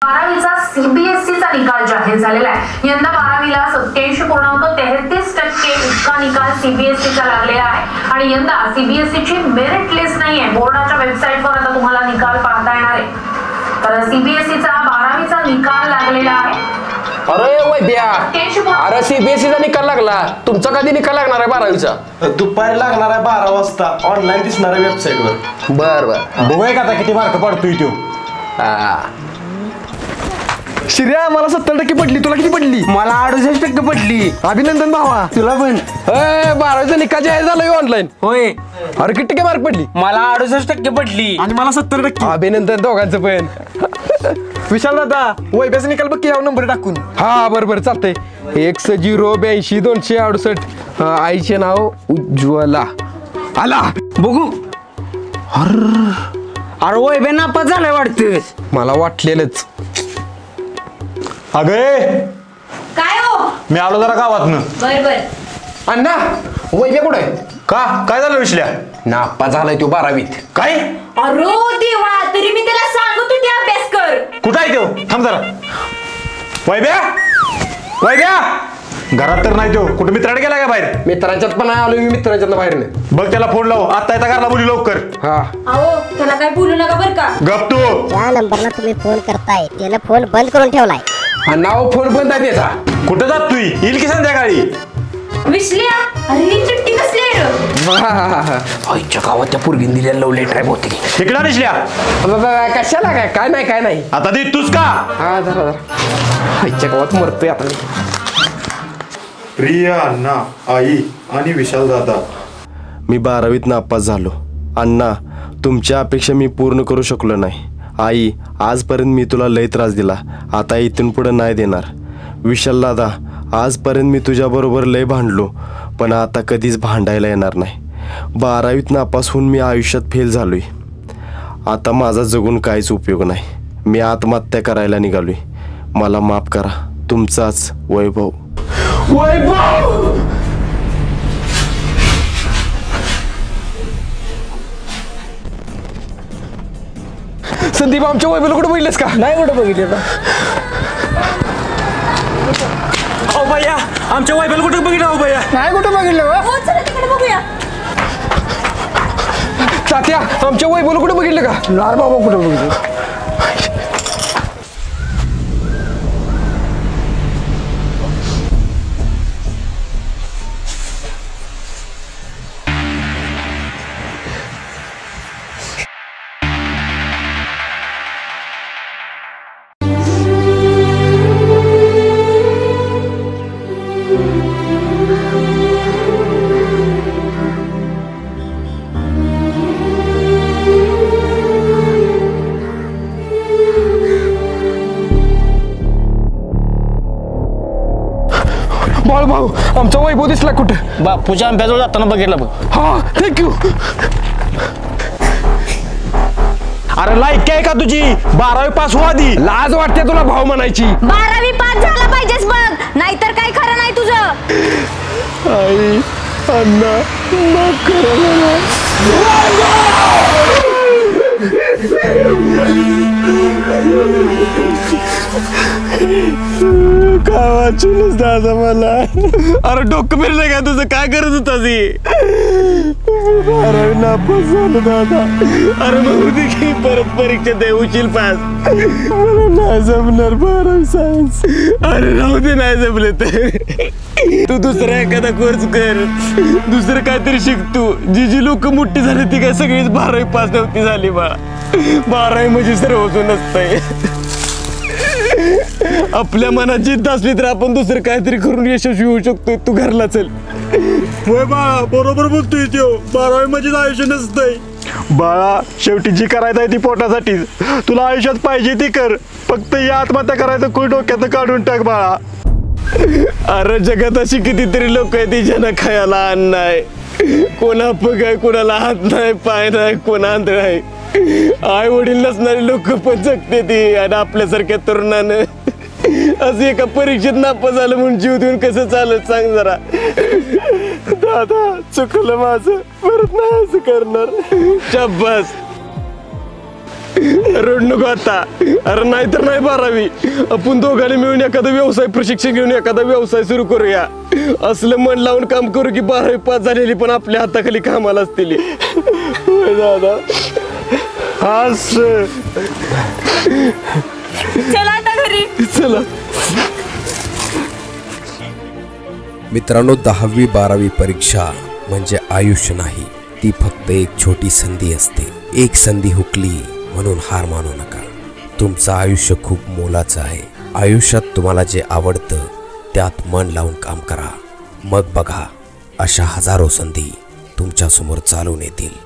12वीचा सीबीएसईचा निकाल जाहीर झालेला आहे। यंदा 12वीला 87.33% इतका निकाल सीबीएसईचा लागलेला आहे आणि यंदा सीबीएसईची मेरिट लिस्ट नाहीये। बोर्डाच्या वेबसाईटवर आता तुम्हाला निकाल पाहता येणार आहे। तर सीबीएसईचा 12वीचा निकाल लागलेला आहे। अरे वैद्या, अरे सीबीएसईचा निकाल लागला, तुमचा कधी निकाल लागणार आहे 12वीचा? दुपारी लागणार आहे 12 वाजता, ऑनलाईन दिसणार आहे वेबसाईटवर। बर बघूया का आता किती मार्क पडतोय तो। श्रेया, मला 70% पडली, तुला किती पडली? मला 68% पडली। अभिनंदन भावा, तुला पण? 12वीचा निकाल जाहीर झालाय ऑनलाईन। होय, अरे किती टक्के मार्क पडली? मला 68% पडली आणि मला 70%। अभिनंदन दोघांचं पण। विशाल दादा, वैभ्याचा निकाल बघ की, यावर नंबर टाकून। हा बरोबर चालतंय। 1-0-82-268 आईचे नाव उज्ज्वला आला। बघू। अरे वैभ्या नापास झालाय वाटतं। मला वाटलेलंच। अगे काय हो? मी आलो जरा गावातनं। बर बर। अण्णा, वैभ्या कुठे? का काय झालं विश्ल्या? नापास झालाय तो 12वीत। काय? अरे देवा, तरी मी त्याला सांगत होते अभ्यास कर। कुठं आहे तो? थांब जरा। वैभ्या, वैभ्या घरात तर नाही तो, कुठे मित्राकडे गेला का बाहेर? मित्रांच्यात पण आलो मी, मित्रांच्यात बाहेर नाही। बघ त्याला फोन लाव, आता येता घरला बोली लवकर। हा अहो, त्याला काय बोलू नका बर का। गप तू। ज्या नंबरला तुम्ही फोन करताय त्याला फोन बंद करून ठेवलाय। नाव फोन बंद आहे त्याचा। कुठं जात तू? येईल की संध्याकाळी? विश्ल्या, अरे चिठ्ठी कसली आहे रे? आईच्या गावात त्या पोरगीने दिलेला लव लेटर आहे बहुतेक। तिकडा विश्ल्या। कशाला काय नाही। आता दे तूच का? हा जरा आईच्या गावात मरतोय आता मी। प्रिय अण्णा, आई आणि विशाल दादा, मी 12वीत नापास झालो। अण्णा, तुमच्या अपेक्षा मी पूर्ण करू शकलो नाही। आई, आजपर्यंत मी तुला लय त्रास दिला, आता इथून पुढे नाही देणार। विशाल दादा, आजपर्यंत मी तुझ्याबरोबर लय भांडलो, पण आता कधीच भांडायला येणार नाही। 12वीत नापास होऊन मी आयुष्यात फेल झालोय। आता माझा जगून काहीच उपयोग नाही। मी आत्महत्या करायला निघालोय। मला माफ करा। तुमचाच वैभव। संदीप, आमच्या वैभवला कुठे बघितलंस का? नाही कुठं बघितलं? अहो भैया, आमच्या वैभ्याला कुठं बघितलं? अहो भैया, नाही कुठं बघितलं? हो, चला तिकडे बघूया। तात्या, आमच्या वैभवला कुठे बघितलं का? नाही बाबा, कुठं बघितलं? भाऊ, आमचा वैभव दिसला कुठं? बापूच्या आंब्याजवळ जाताना बघितलं बघ। हा, थँक्यू। अरे लायक आहे का तुझी? 12वी पास हो आधी। लाज वाटते तुला भाऊ म्हणायची? 12वी पास झाला पाहिजेस बघ, नाहीतर काही खरं नाही तुझं। आई, अण्णा, माफ करा मला। का वाचूनच दादा मला? अरे डोकं फिरलं का तुझं? काय करत होता ती? 12वी नापास झालो दादा। अरे बघू दे की परत परीक्षा देऊशील पास। मला नाही जमणार 12वी सायन्स। अरे राहू दे, नाही जमले तर तू दुसरा एखादा कोर्स कर, दुसरं काहीतरी शिक तू। जी लोक मोठी झाली ती काय सगळीच 12वी पास नव्हती झाली बाळा। 12वी म्हणजे सर्वच नसतंय। आपल्या मनात जिद्द असली तर आपण दुसरं काहीतरी करून यशस्वी होऊ शकतोय। तू घरला चल। होय बाळा, बरोबर बोलतोय तो। 12वी म्हणजे आयुष्य नसतंय बाळा। शेवटी जी करायचं आहे ती पोटासाठी। तुला आयुष्यात पाहिजे ती कर, फक्त ही आत्महत्या करायचं कोण डोक्यात काढून टाक बाळा। अरे जगात अशी कितीतरी लोक आहेत ती ज्यांना खायला अन्न नाही, कोणा पग आहे, कोणाला हात नाही, पाय नाही, कोणा आंधळ आहे। आई वडील नसणारी लोक पण जगते ती, आणि आपल्यासारख्या तरुणानं असं एका परीक्षेत नापास झालं म्हणून जीव देऊन कसं चालत सांग जरा। दादा चुकलं माझं, परत नाही असं करणार। शाबास। रड नको आता. अरे नाही तर नाही 12वी, आपण दोघांनी मिळून एखादा व्यवसाय प्रशिक्षण घेऊन एखादा व्यवसाय सुरू करूया. असलं मन लावून काम करू की 12वी पास झालेली पण आपल्या हाताखाली कामाला असतील. होय दादा. हास. चला आता घरी. चला. मित्रांनो, 10वी 12वी परीक्षा म्हणजे आयुष्य नाही, ती फक्त एक छोटी संधी असते. एक संधी हुकली म्हणून हार मानू नका. तुमचं आयुष्य खूप मोलाचं आहे. आयुष्यात तुम्हाला जे आवडतं त्यात मन लावून काम करा. मग बघा, अशा हजारो संधी तुमच्यासमोर चालून येतील.